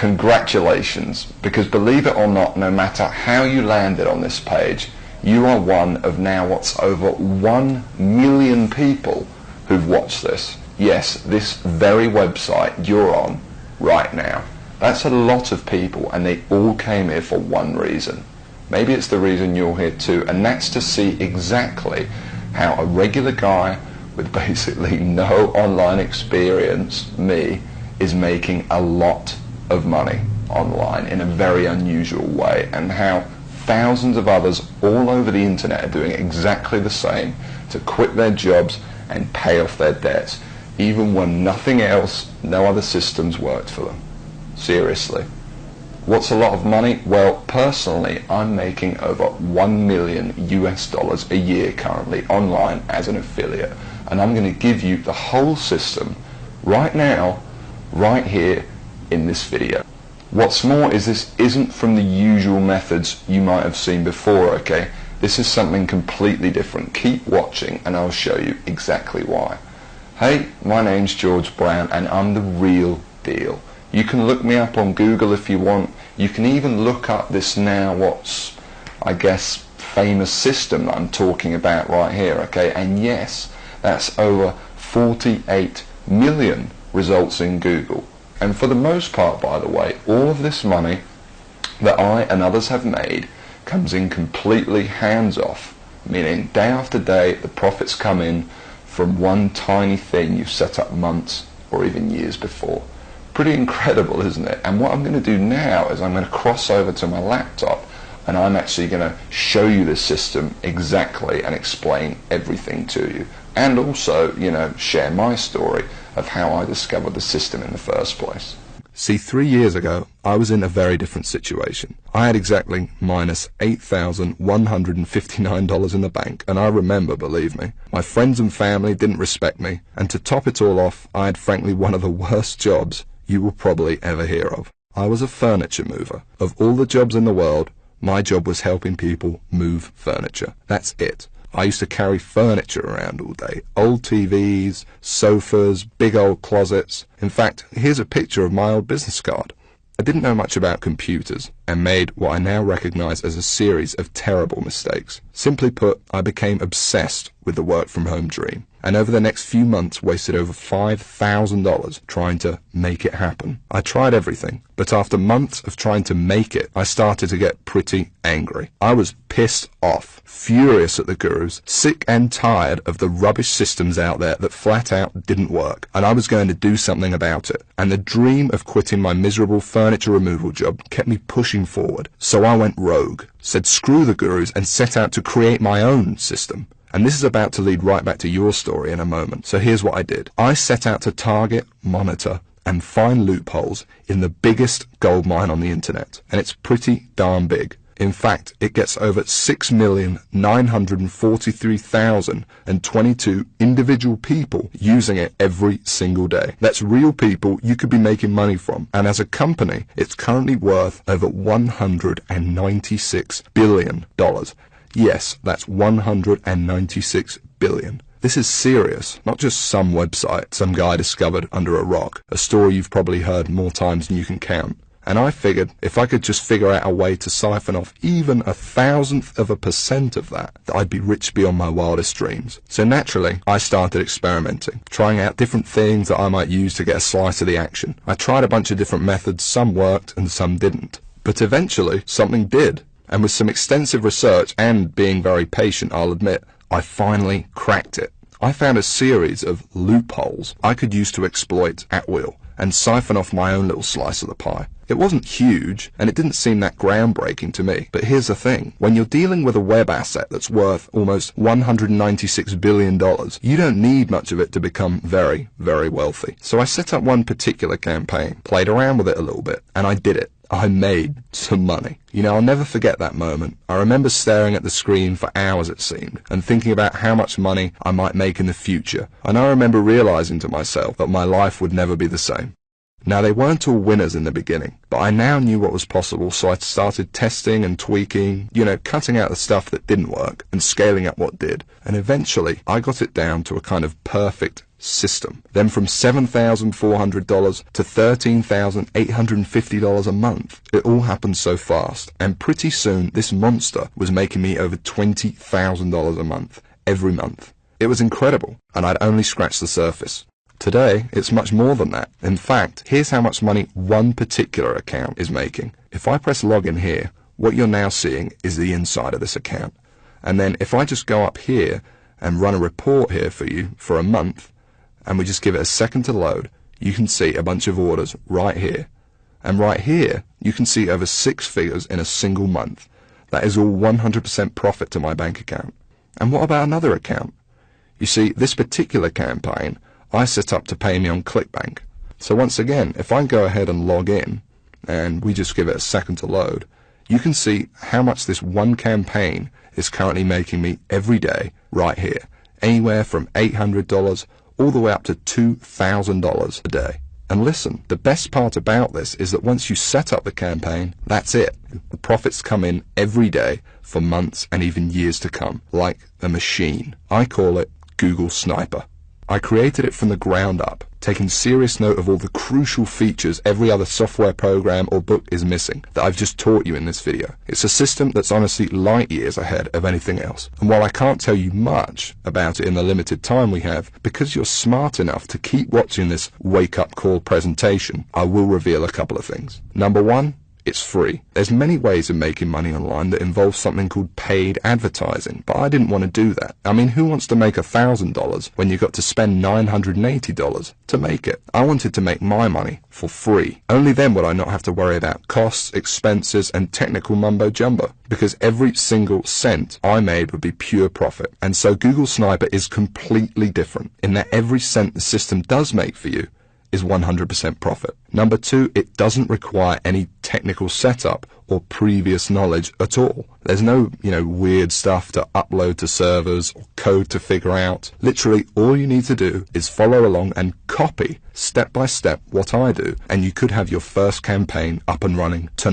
congratulations, because believe it or not, no matter how you landed on this page, you are one of now what's over 1 million people who've watched this. Yes, this very website you're on right now. That's a lot of people, and they all came here for one reason. Maybe it's the reason you're here too, and that's to see exactly how a regular guy with basically no online experience, me, is making a lot of money online in a very unusual way, and how thousands of others all over the internet are doing exactly the same to quit their jobs and pay off their debts, even when nothing else, no other systems worked for them. Seriously. What's a lot of money? Well, personally, I'm making over $1 million US a year currently online as an affiliate, and I'm going to give you the whole system right now, right here in this video. What's more is this isn't from the usual methods you might have seen before, okay? This is something completely different. Keep watching and I'll show you exactly why. Hey, my name's George Brown and I'm the real deal. You can look me up on Google if you want. You can even look up this now, what's, I guess, famous system that I'm talking about right here, okay? And yes, that's over 48 million results in Google. And for the most part, by the way, all of this money that I and others have made comes in completely hands-off, meaning day after day the profits come in from one tiny thing you've set up months or even years before. Pretty incredible, isn't it? And what I'm going to do now is I'm going to cross over to my laptop and I'm actually going to show you the system exactly and explain everything to you. And also, you know, share my story of how I discovered the system in the first place. See, 3 years ago, I was in a very different situation. I had exactly minus $8,159 in the bank, and I remember, believe me, my friends and family didn't respect me, and to top it all off, I had frankly one of the worst jobs you will probably ever hear of. I was a furniture mover. Of all the jobs in the world, my job was helping people move furniture. That's it. I used to carry furniture around all day. Old TVs, sofas, big old closets. In fact, here's a picture of my old business card. I didn't know much about computers and made what I now recognize as a series of terrible mistakes. Simply put, I became obsessed with the work from home dream, and over the next few months wasted over $5,000 trying to make it happen. I tried everything, but after months of trying to make it, I started to get pretty angry. I was pissed off, furious at the gurus, sick and tired of the rubbish systems out there that flat out didn't work, and I was going to do something about it. And the dream of quitting my miserable furniture removal job kept me pushing forward. So I went rogue, said screw the gurus, and set out to create my own system. And this is about to lead right back to your story in a moment. So here's what I did. I set out to target, monitor, and find loopholes in the biggest gold mine on the internet. And it's pretty darn big. In fact, it gets over 6,943,022 individual people using it every single day. That's real people you could be making money from. And as a company, it's currently worth over $196 billion. Yes, that's 196 billion. This is serious, not just some website some guy discovered under a rock, a story you've probably heard more times than you can count. And I figured if I could just figure out a way to siphon off even 1,000% of that, I'd be rich beyond my wildest dreams. So naturally, I started experimenting, trying out different things that I might use to get a slice of the action. I tried a bunch of different methods, some worked and some didn't. But eventually, something did. And with some extensive research and being very patient, I'll admit, I finally cracked it. I found a series of loopholes I could use to exploit at will and siphon off my own little slice of the pie. It wasn't huge, and it didn't seem that groundbreaking to me. But here's the thing. When you're dealing with a web asset that's worth almost $196 billion, you don't need much of it to become very, very wealthy. So I set up one particular campaign, played around with it a little bit, and I did it. I made some money. You know, I'll never forget that moment. I remember staring at the screen for hours, it seemed, and thinking about how much money I might make in the future. And I remember realizing to myself that my life would never be the same. Now, they weren't all winners in the beginning, but I now knew what was possible, so I started testing and tweaking, you know, cutting out the stuff that didn't work and scaling up what did. And eventually, I got it down to a kind of perfect system. Then from $7,400 to $13,850 a month. It all happened so fast, and pretty soon this monster was making me over $20,000 a month, every month. It was incredible, and I'd only scratched the surface. Today, it's much more than that. In fact, here's how much money one particular account is making. If I press login here, what you're now seeing is the inside of this account. And then if I just go up here and run a report here for you for a month, and we just give it a second to load, you can see a bunch of orders right here. And right here, you can see over 6 figures in a single month. That is all 100% profit to my bank account. And what about another account? You see, this particular campaign, I set up to pay me on ClickBank. So once again, if I go ahead and log in, and we just give it a second to load, you can see how much this one campaign is currently making me every day right here. Anywhere from $800 all the way up to $2,000 a day. And listen, the best part about this is that once you set up the campaign, that's it. The profits come in every day for months and even years to come, like a machine. I call it Google Sniper. I created it from the ground up, taking serious note of all the crucial features every other software program or book is missing that I've just taught you in this video. It's a system that's honestly light years ahead of anything else. And while I can't tell you much about it in the limited time we have, because you're smart enough to keep watching this wake-up call presentation, I will reveal a couple of things. Number one, it's free. There's many ways of making money online that involve something called paid advertising, but I didn't want to do that. I mean, who wants to make $1,000 when you got to spend $980 to make it? I wanted to make my money for free. Only then would I not have to worry about costs, expenses, and technical mumbo-jumbo, because every single cent I made would be pure profit. And so Google Sniper is completely different in that every cent the system does make for you is 100% profit. Number two, it doesn't require any technical setup or previous knowledge at all. There's no, weird stuff to upload to servers or code to figure out. Literally, all you need to do is follow along and copy step by step what I do, and you could have your first campaign up and running tonight.